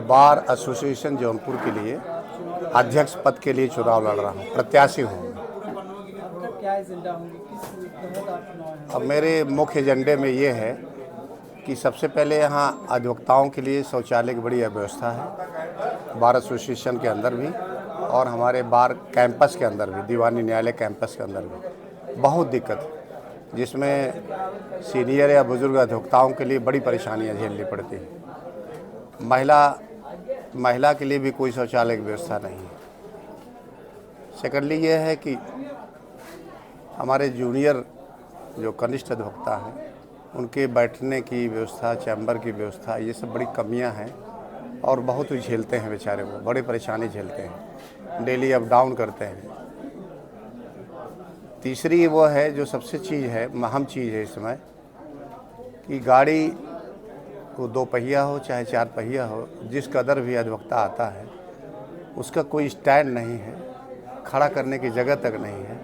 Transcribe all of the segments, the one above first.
Bar association Jaunpur के लिए अध्यक्ष पद के लिए चुनाव लड़ रहा हूँ, प्रत्याशी हूँ। क्या एजेंडा होंगे, किस तहत आप चुनाव हैं? अब मेरे मुख्य एजेंडे में ये है कि सबसे पहले यहाँ अधिवक्ताओं के लिए शौचालय की बड़ी व्यवस्था है, बार एसोसिएशन के अंदर भी और हमारे बार कैंपस के अंदर भी, दीवानी न्यायालय कैंपस के अंदर भी बहुत दिक्कत है, जिसमें सीनियर या बुजुर्ग अधिवक्ताओं के लिए बड़ी परेशानियाँ झेलनी पड़ती हैं। महिला के लिए भी कोई शौचालय की व्यवस्था नहीं है। सेकेंडली ये है कि हमारे जूनियर जो कनिष्ठ अधिवक्ता हैं उनके बैठने की व्यवस्था, चैम्बर की व्यवस्था, ये सब बड़ी कमियां हैं और बहुत ही झेलते हैं बेचारे, वो बड़ी परेशानी झेलते हैं, डेली अप डाउन करते हैं। तीसरी वो है जो सबसे चीज़ है, अहम चीज़ है इस समय, कि गाड़ी वो 2 पहिया हो चाहे 4 पहिया हो, जिस कदर भी अधिवक्ता आता है उसका कोई स्टैंड नहीं है, खड़ा करने की जगह तक नहीं है।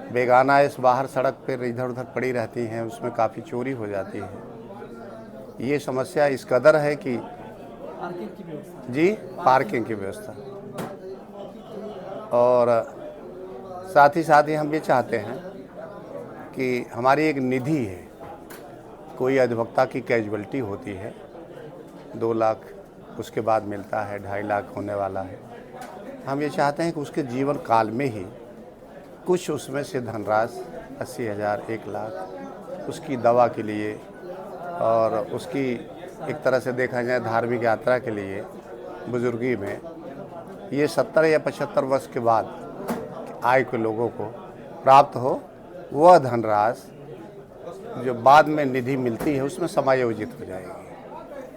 बेगाना इस बाहर सड़क पर इधर उधर पड़ी रहती हैं, उसमें काफ़ी चोरी हो जाती है। ये समस्या इस कदर है कि पार्किंग की व्यवस्था, जी पार्किंग की व्यवस्था, और साथ ही हम ये चाहते हैं कि हमारी एक निधि है, कोई अधिवक्ता की कैजुअल्टी होती है 2 लाख, उसके बाद मिलता है 2.5 लाख होने वाला है। हम ये चाहते हैं कि उसके जीवन काल में ही कुछ उसमें से धनराशि 80,000, 1 लाख उसकी दवा के लिए और उसकी एक तरह से देखा जाए धार्मिक यात्रा के लिए बुजुर्गी में, ये 70 या 75 वर्ष के बाद आय के लोगों को प्राप्त हो, वह धनराशि जो बाद में निधि मिलती है उसमें समायोजित हो जाएगी,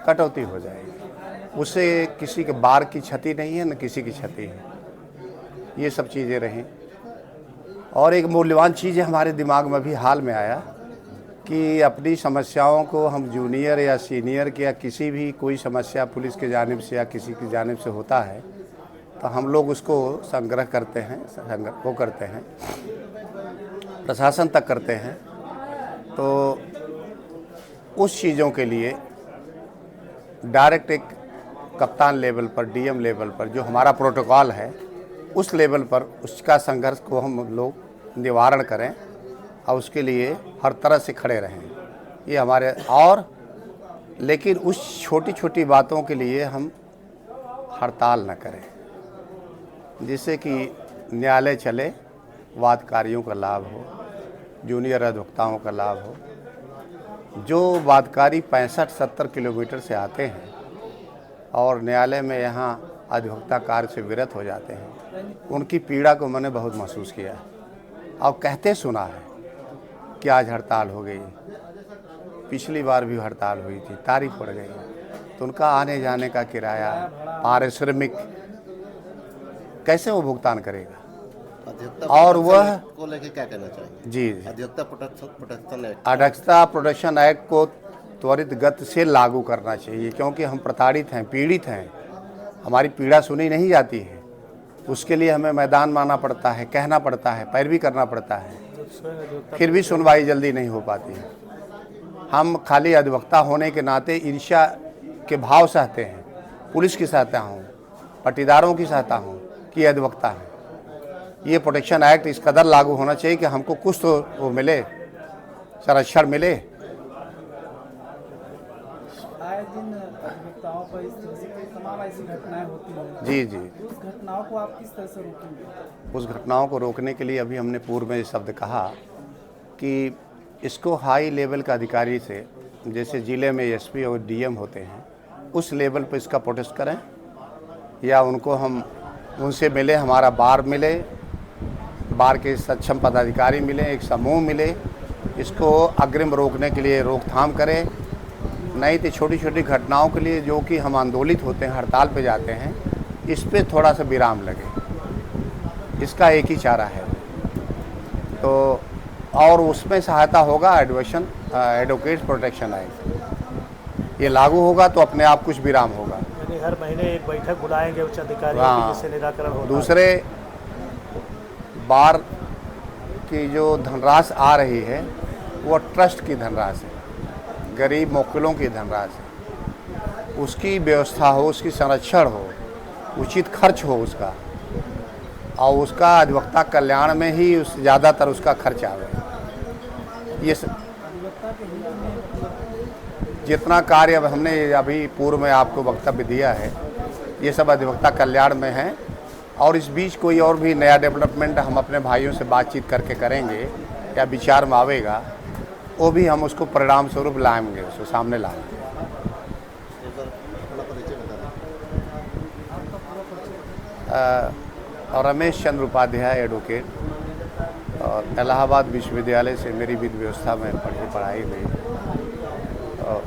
कटौती हो जाएगी। उससे किसी के बार की क्षति नहीं है, न किसी की क्षति है। ये सब चीज़ें रहीं। और एक मूल्यवान चीज़ हमारे दिमाग में भी हाल में आया कि अपनी समस्याओं को हम जूनियर या सीनियर के या किसी भी कोई समस्या पुलिस के जानिब से या किसी की जानिब से होता है तो हम लोग उसको संग्रह करते हैं, वो करते हैं, प्रशासन तक करते हैं। तो उस चीज़ों के लिए डायरेक्ट एक कप्तान लेवल पर, डीएम लेवल पर जो हमारा प्रोटोकॉल है उस लेवल पर उसका संघर्ष को हम लोग निवारण करें और उसके लिए हर तरह से खड़े रहें, ये हमारे। और लेकिन उस छोटी छोटी बातों के लिए हम हड़ताल न करें, जिससे कि न्यायालय चले, वादकारियों का लाभ हो, जूनियर अधिवक्ताओं का लाभ हो। जो वादकारी 65-70 किलोमीटर से आते हैं और न्यायालय में यहाँ अधिवक्ता कार्य से विरत हो जाते हैं, उनकी पीड़ा को मैंने बहुत महसूस किया है और कहते सुना है कि आज हड़ताल हो गई, पिछली बार भी हड़ताल हुई थी, तारीख पड़ गई, तो उनका आने जाने का किराया, पारिश्रमिक कैसे वो भुगतान करेगा? और वह को लेके क्या कहना चाहिए? जी, अधिवक्ता प्रोटेक्शन एक्ट को त्वरित गति से लागू करना चाहिए, क्योंकि हम प्रताड़ित हैं, पीड़ित हैं, हमारी पीड़ा सुनी नहीं जाती है। उसके लिए हमें मैदान मानना पड़ता है, कहना पड़ता है, पैरवी करना पड़ता है, फिर भी सुनवाई जल्दी नहीं हो पाती है। हम खाली अधिवक्ता होने के नाते ईर्ष्या के भाव सहते हैं, पुलिस की सहता हूँ, पट्टीदारों की सहता हूँ कि अधिवक्ता है। ये प्रोटेक्शन एक्ट इस कदर लागू होना चाहिए कि हमको कुछ तो वो मिले, संरक्षण मिले। आए दिन अधिवक्ताओं पर इस तरह से तमाम ऐसी घटनाएं होती हैं। जी जी, उस घटनाओं को आप किस तरह से रोकेंगे? उस घटनाओं को रोकने के लिए अभी हमने पूर्व में ये शब्द कहा कि इसको हाई लेवल का अधिकारी से, जैसे ज़िले में एसपी और डीएम होते हैं, उस लेवल पर इसका प्रोटेस्ट करें या उनको हम उनसे मिले, हमारा बार मिले, बार के सक्षम पदाधिकारी मिले, एक समूह मिले, इसको अग्रिम रोकने के लिए रोकथाम करें। नहीं तो छोटी छोटी घटनाओं के लिए जो कि हम आंदोलित होते हैं, हड़ताल पे जाते हैं, इस पे थोड़ा सा विराम लगे, इसका एक ही चारा है। तो और उसमें सहायता होगा एडवोकेट्स प्रोटेक्शन एक्ट, ये लागू होगा तो अपने आप कुछ विराम होगा। हर महीने एक बैठक बुलाएंगे उच्च अधिकारियों की, जिससे निराकरण होगा। दूसरे बार की जो धनराशि आ रही है वो ट्रस्ट की धनराशि है, गरीब मुवक्किलों की धनराशि है, उसकी व्यवस्था हो, उसकी संरक्षण हो, उचित खर्च हो उसका, और उसका अधिवक्ता कल्याण में ही उस ज़्यादातर उसका खर्च आवे। ये अधिवक्ता के हित में मतलब जितना कार्य अब हमने अभी पूर्व में आपको वक्तव्य दिया है, ये सब अधिवक्ता कल्याण में है। और इस बीच कोई और भी नया डेवलपमेंट हम अपने भाइयों से बातचीत करके करेंगे या विचार में आवेगा, वो भी हम उसको परिणाम स्वरूप लाएंगे, उसको सामने लाएंगे। और रमेश चंद्र उपाध्याय एडवोकेट, और इलाहाबाद विश्वविद्यालय से मेरी विधि व्यवस्था में पढ़ाई हुई, और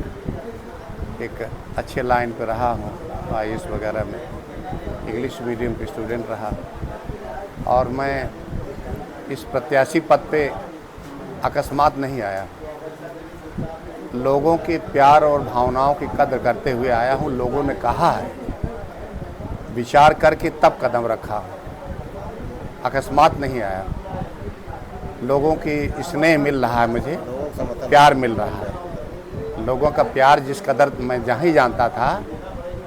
एक अच्छे लाइन पे रहा हूँ, IAS वगैरह में, इंग्लिश मीडियम के स्टूडेंट रहा। और मैं इस प्रत्याशी पद पे अकस्मात नहीं आया, लोगों के प्यार और भावनाओं की कद्र करते हुए आया हूँ। लोगों ने कहा है, विचार करके तब कदम रखा हूँ, अकस्मात नहीं आया। लोगों की स्नेह मिल रहा है, मुझे प्यार मिल रहा है। लोगों का प्यार जिस कदर मैं जहाँ ही जानता था,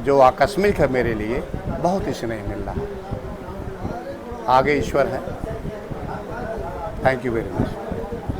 जो आकस्मिक है मेरे लिए, बहुत स्नेह मिल रहा है। आगे ईश्वर है। Thank you very much.